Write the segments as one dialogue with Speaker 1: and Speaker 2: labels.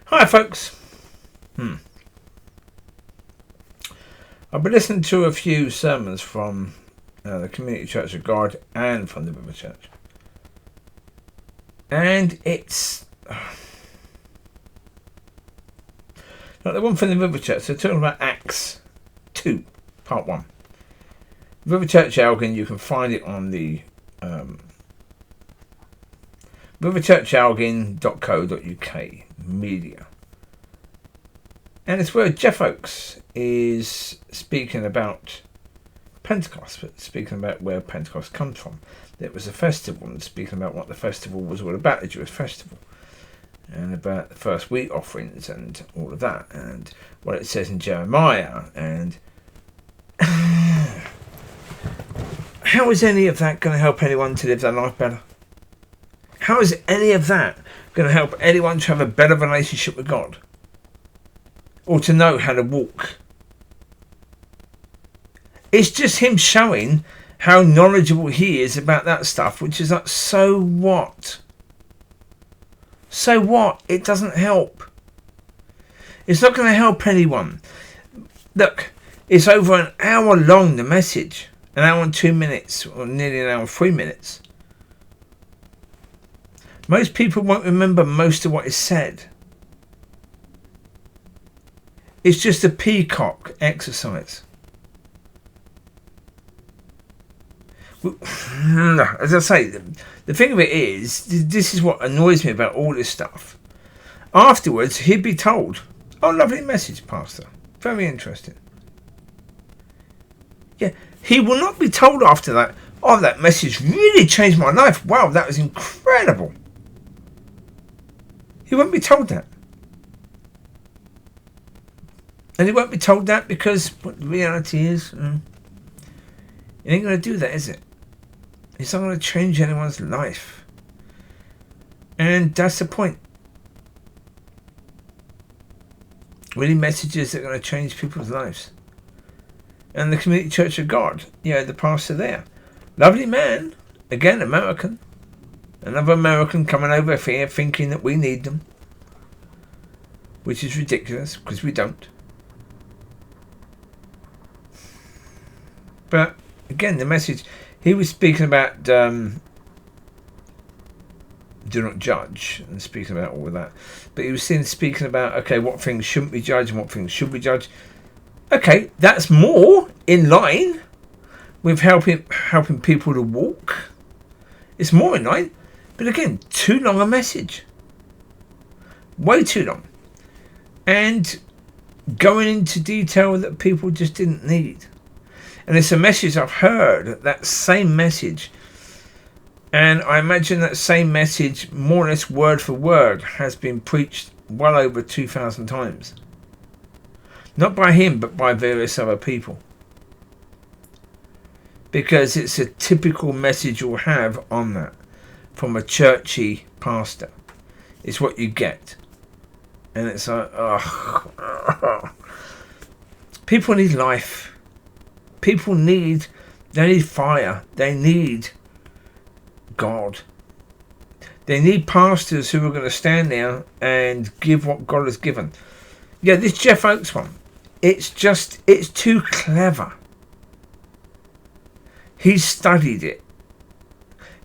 Speaker 1: Hi folks. I've been listening to a few sermons from the Community Church of God and from the River Church. And it's... Like the one from the River Church, they're talking about Acts 2, Part 1. River Church Elgin, you can find it on the riverchurchelgin.co.uk media. And it's where Jeff Oakes is speaking about Pentecost, but speaking about where Pentecost comes from. It was a festival, and speaking about what the festival was all about, the Jewish festival, and about the first wheat offerings and all of that, and what it says in Jeremiah, and how is any of that going to help anyone to live their life better? How is any of that going to help anyone to have a better relationship with God? Or to know how to walk? It's just him showing how knowledgeable he is about that stuff, which is like, so what? So what? It doesn't help. It's not going to help anyone. Look, it's over an hour long, the message. An hour and 2 minutes, or nearly an hour and 3 minutes. Most people won't remember most of what is said. It's just a peacock exercise. As I say, the thing of it is, this is what annoys me about all this stuff. Afterwards, he'd be told, "Oh, lovely message, Pastor. Very interesting." Yeah, he will not be told after that, "Oh, that message really changed my life. Wow, that was incredible." He won't be told that. And he won't be told that because what the reality is, it ain't going to do that, is it? It's not going to change anyone's life. And that's the point. Really messages that are going to change people's lives. And the Community Church of God, the pastor there. Lovely man, again American. Another American coming over here thinking that we need them. Which is ridiculous, because we don't. But again, the message, he was speaking about do not judge, and speaking about all of that. But he was speaking about, okay, what things shouldn't we judge and what things should we judge. Okay, that's more in line with helping people to walk. It's more in line. But again, too long a message. Way too long. And going into detail that people just didn't need. And it's a message I've heard, that same message. And I imagine that same message, more or less word for word, has been preached well over 2,000 times. Not by him, but by various other people. Because it's a typical message you'll have on that. From a churchy pastor. It's what you get. And it's like, people need life. They need fire. They need God. They need pastors who are going to stand there and give what God has given. Yeah, this Jeff Oakes one, it's too clever. He's studied it.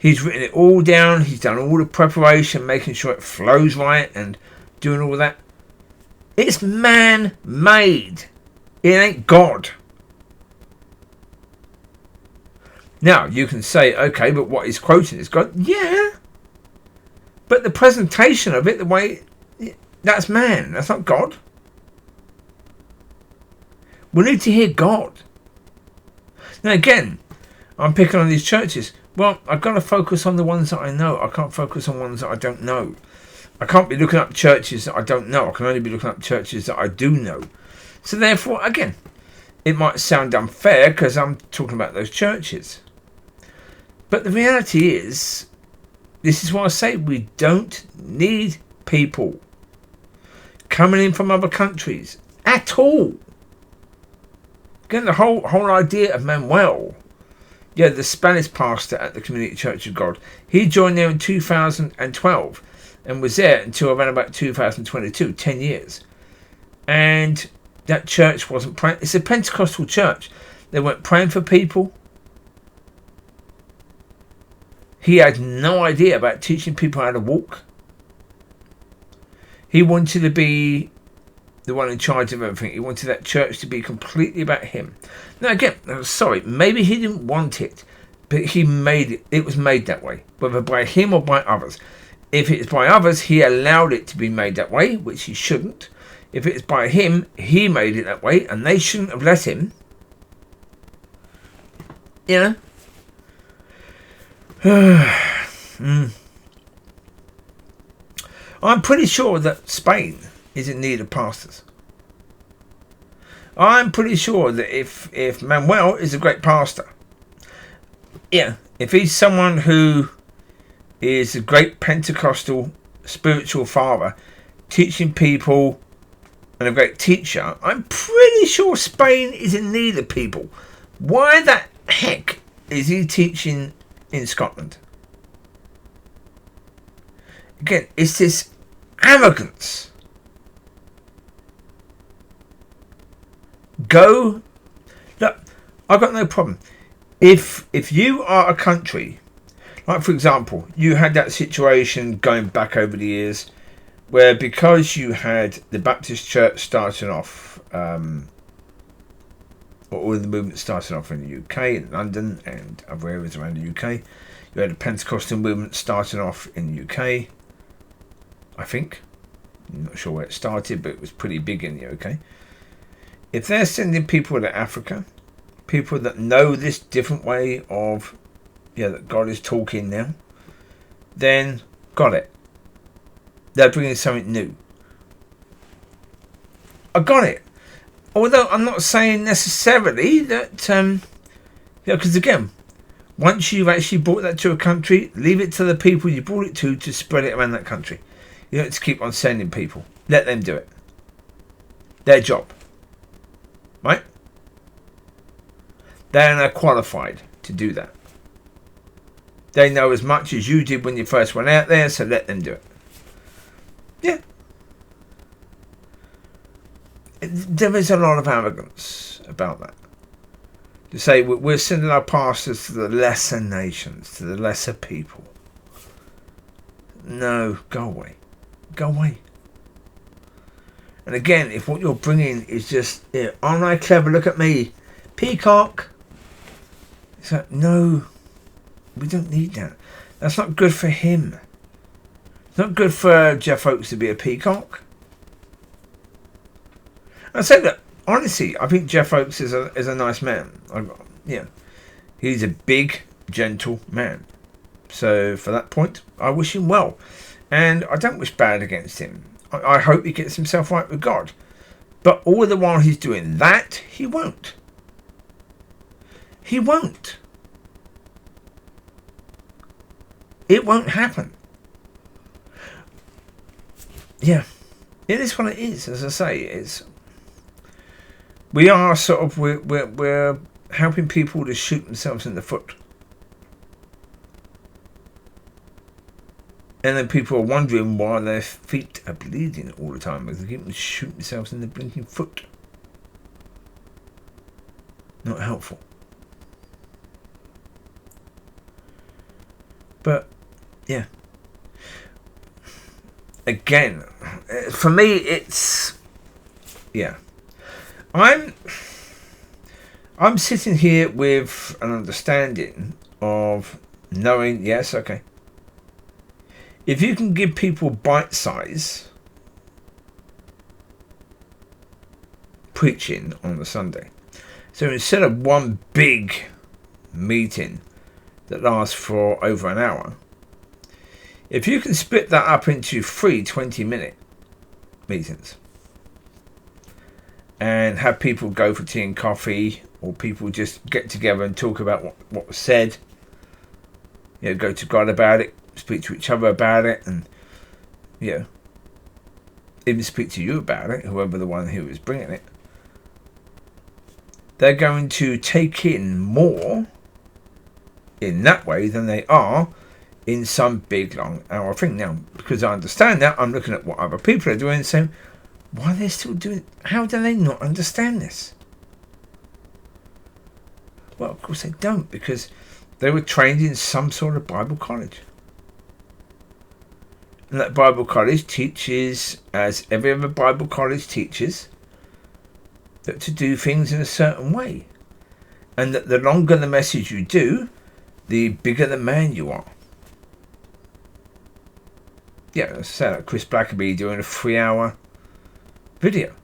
Speaker 1: He's written it all down. He's done all the preparation, making sure it flows right and doing all that. It's man-made. It ain't God. Now, you can say, okay, but what he's quoting is God. Yeah. But the presentation of it, the way, that's man. That's not God. We need to hear God. Now, again, I'm picking on these churches. Well, I've got to focus on the ones that I know. I can't focus on ones that I don't know. I can't be looking up churches that I don't know. I can only be looking up churches that I do know. So therefore, again, it might sound unfair because I'm talking about those churches. But the reality is, this is why I say we don't need people coming in from other countries at all. Again, the whole idea of Manuel, the Spanish pastor at the Community Church of God, he joined there in 2012. and was there until around about 2022, 10 years. And that church wasn't praying. It's a Pentecostal church. They weren't praying for people. He had no idea about teaching people how to walk. He wanted to be the one in charge of everything. He wanted that church to be completely about him. Now again, sorry, maybe he didn't want it, but he made it. It was made that way, whether by him or by others. If it's by others, he allowed it to be made that way, which he shouldn't. If it's by him, he made it that way, and they shouldn't have let him. You know? I'm pretty sure that Spain is in need of pastors. I'm pretty sure that if Manuel is a great pastor, yeah, if he's someone who is a great Pentecostal spiritual father, teaching people, and a great teacher, I'm pretty sure Spain is in need of people. Why the heck is he teaching in Scotland? Again, it's this arrogance. Go. Look, I've got no problem. If you are a country, like for example, you had that situation going back over the years, where because you had the Baptist Church starting off, or all the movement starting off in the UK, in London and other areas around the UK, you had the Pentecostal movement starting off in the UK, I think. I'm not sure where it started, but it was pretty big in the UK. If they're sending people to Africa, people that know this different way of, that God is talking now, then got it. They're bringing something new. I got it. Although I'm not saying necessarily that, because again, once you've actually brought that to a country, leave it to the people you brought it to spread it around that country. You don't have to keep on sending people. Let them do it. Their job. Right? They're now qualified to do that. They know as much as you did when you first went out there, so let them do it. Yeah. There is a lot of arrogance about that. To say we're sending our pastors to the lesser nations, to the lesser people. No, go away. Go away. And again, if what you're bringing is just, aren't I clever, look at me, peacock. It's like, no, we don't need that. That's not good for him. It's not good for Jeff Oakes to be a peacock. I say that honestly, I think Jeff Oakes is a nice man. He's a big, gentle man. So for that point, I wish him well, and I don't wish bad against him. I hope he gets himself right with God. But all the while he's doing that, he won't. He won't. It won't happen. Yeah, it is what it is. As I say, we are sort of we're helping people to shoot themselves in the foot, and then people are wondering why their feet are bleeding all the time because they keep shooting themselves in the blinking foot. Not helpful. But yeah, again, for me, it's I'm sitting here with an understanding of knowing, yes, okay, if you can give people bite size preaching on the Sunday, so instead of one big meeting that lasts for over an hour, if you can split that up into 3 20-minute meetings and have people go for tea and coffee, or people just get together and talk about what was said, go to God about it, speak to each other about it, and even speak to you about it, whoever the one who is bringing it, they're going to take in more in that way than they are in some big long hour thing. Now, because I understand that, I'm looking at what other people are doing and saying, why are they still doing it? How do they not understand this? Well, of course they don't, because they were trained in some sort of Bible college. And that Bible college teaches, as every other Bible college teaches, that to do things in a certain way. And that the longer the message you do, the bigger the man you are. Yeah, let's say like Chris Blackerby doing a 3-hour video.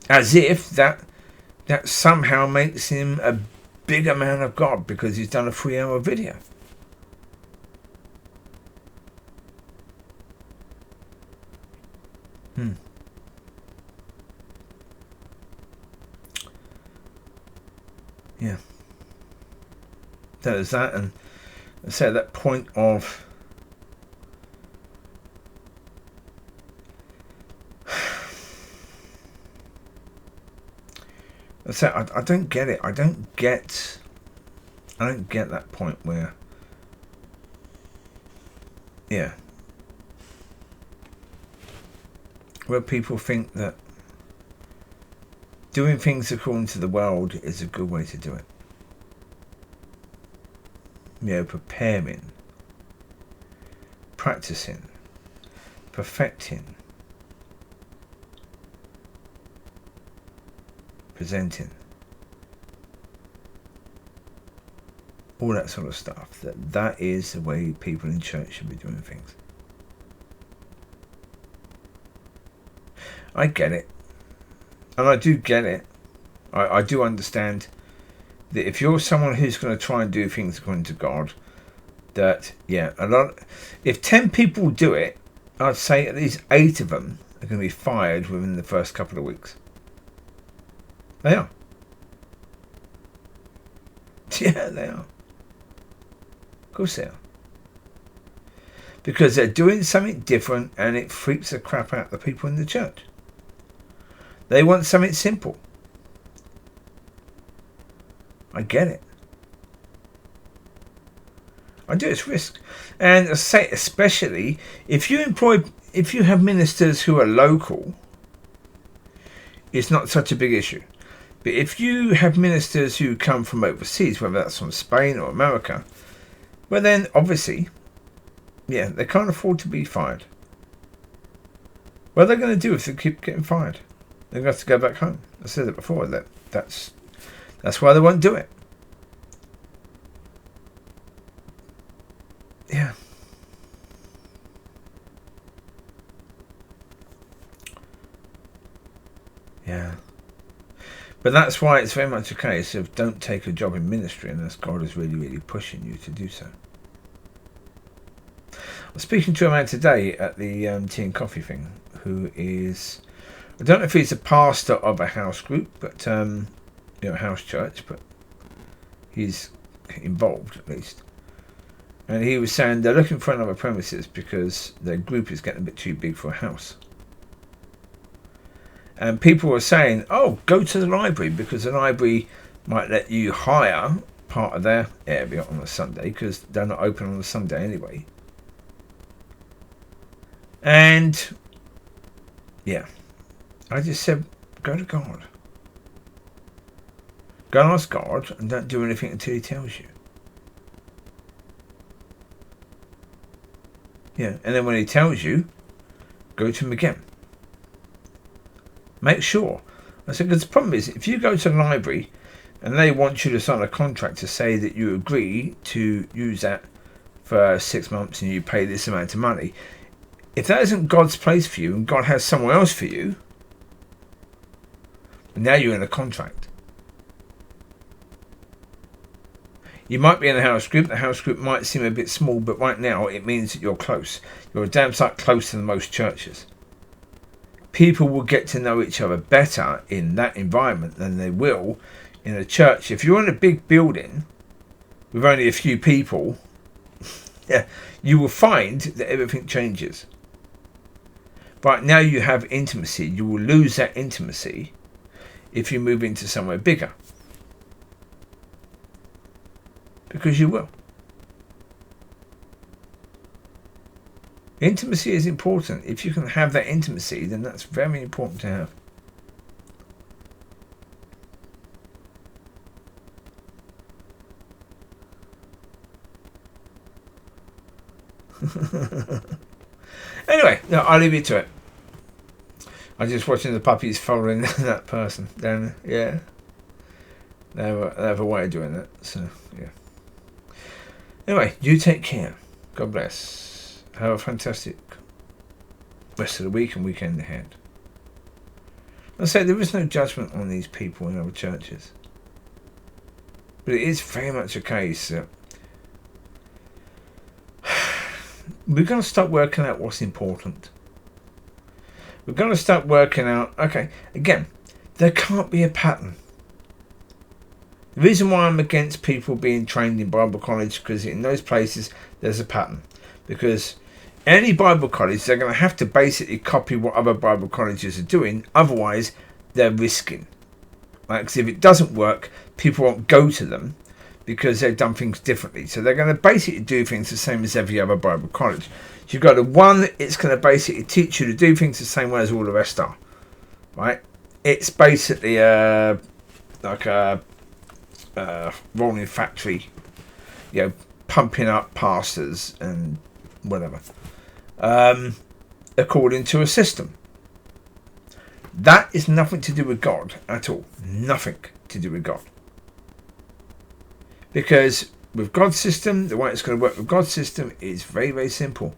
Speaker 1: As if that somehow makes him a bigger man of God because he's done a 3-hour video. Yeah. There's that, and I say at that point of I don't get it. I don't get that point where, yeah, where people think that doing things according to the world is a good way to do it. You know, preparing, practicing, perfecting, presenting, all that sort of stuff. That is the way people in church should be doing things. I get it. And I do get it. I do understand that if you're someone who's going to try and do things according to God, that, yeah, if 10 people do it, I'd say at least 8 of them are going to be fired within the first couple of weeks. They are. Yeah, they are. Of course they are. Because they're doing something different and it freaks the crap out of the people in the church. They want something simple. I get it. I do. It's risk. And I say, especially if you have ministers who are local, it's not such a big issue. But if you have ministers who come from overseas, whether that's from Spain or America, well then obviously, yeah, they can't afford to be fired. What are they going to do if they keep getting fired? They're going to have to go back home. I said it before. That's why they won't do it. Yeah. Yeah. But that's why it's very much a case of don't take a job in ministry unless God is really, really pushing you to do so. I was speaking to a man today at the tea and coffee thing who is, I don't know if he's a pastor of a house group, but house church, but he's involved at least. And he was saying they're looking for another premises because their group is getting a bit too big for a house. And people were saying, oh, go to the library because the library might let you hire part of their area on a Sunday because they're not open on a Sunday anyway. And yeah, I just said, go to God. Go and ask God and don't do anything until he tells you. Yeah, and then when he tells you, go to him again. Make sure. I said, because the problem is, if you go to the library and they want you to sign a contract to say that you agree to use that for 6 months and you pay this amount of money, if that isn't God's place for you and God has somewhere else for you, now you're in a contract. You might be in a house group. The house group might seem a bit small, but right now it means that you're close. You're a damn sight closer than most churches. People will get to know each other better in that environment than they will in a church. If you're in a big building with only a few people, yeah, you will find that everything changes. But now you have intimacy. You will lose that intimacy if you move into somewhere bigger. Because you will. Intimacy is important. If you can have that intimacy, then that's very important to have. Anyway, no, I'll leave you to it. I'm just watching the puppies following that person down there. Yeah. They have a way of doing that. So, yeah. Anyway, you take care. God bless. Have a fantastic rest of the week and weekend ahead. I say there is no judgment on these people in other churches. But it is very much a case that we're going to start working out what's important. We're going to start working out, okay, again, there can't be a pattern. The reason why I'm against people being trained in Bible college, because in those places there's a pattern. Because any Bible college, they're going to have to basically copy what other Bible colleges are doing. Otherwise, they're risking. Like, 'cause if it doesn't work, people won't go to them because they've done things differently. So they're going to basically do things the same as every other Bible college. You've got the one, it's going to basically teach you to do things the same way as all the rest are. Right? It's basically like a rolling factory, you know, pumping up pastors and whatever, according to a system. That is nothing to do with God at all. Nothing to do with God. Because with God's system, the way it's going to work with God's system is very, very simple.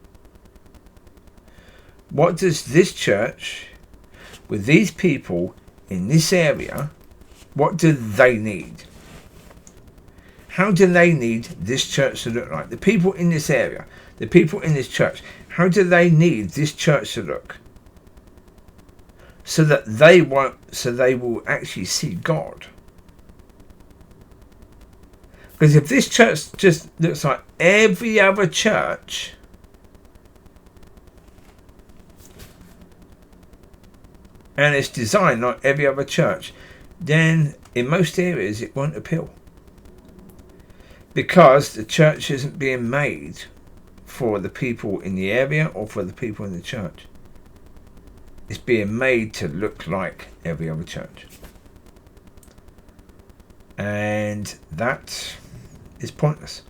Speaker 1: What does this church, with these people in this area, what do they need? How do they need this church to look like? The people in this area, the people in this church, how do they need this church to look? So that they will actually see God. Because if this church just looks like every other church, and it's designed like every other church, then in most areas it won't appeal. Because the church isn't being made for the people in the area or for the people in the church. It's being made to look like every other church. And that is pointless.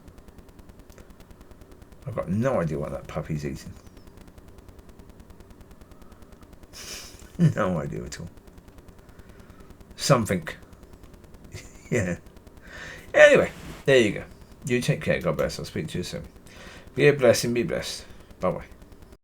Speaker 1: I've got no idea what that puppy's eating. No idea at all. Something. Yeah. Anyway, there you go. You take care. God bless. I'll speak to you soon. Be a blessing. Be blessed. Bye bye.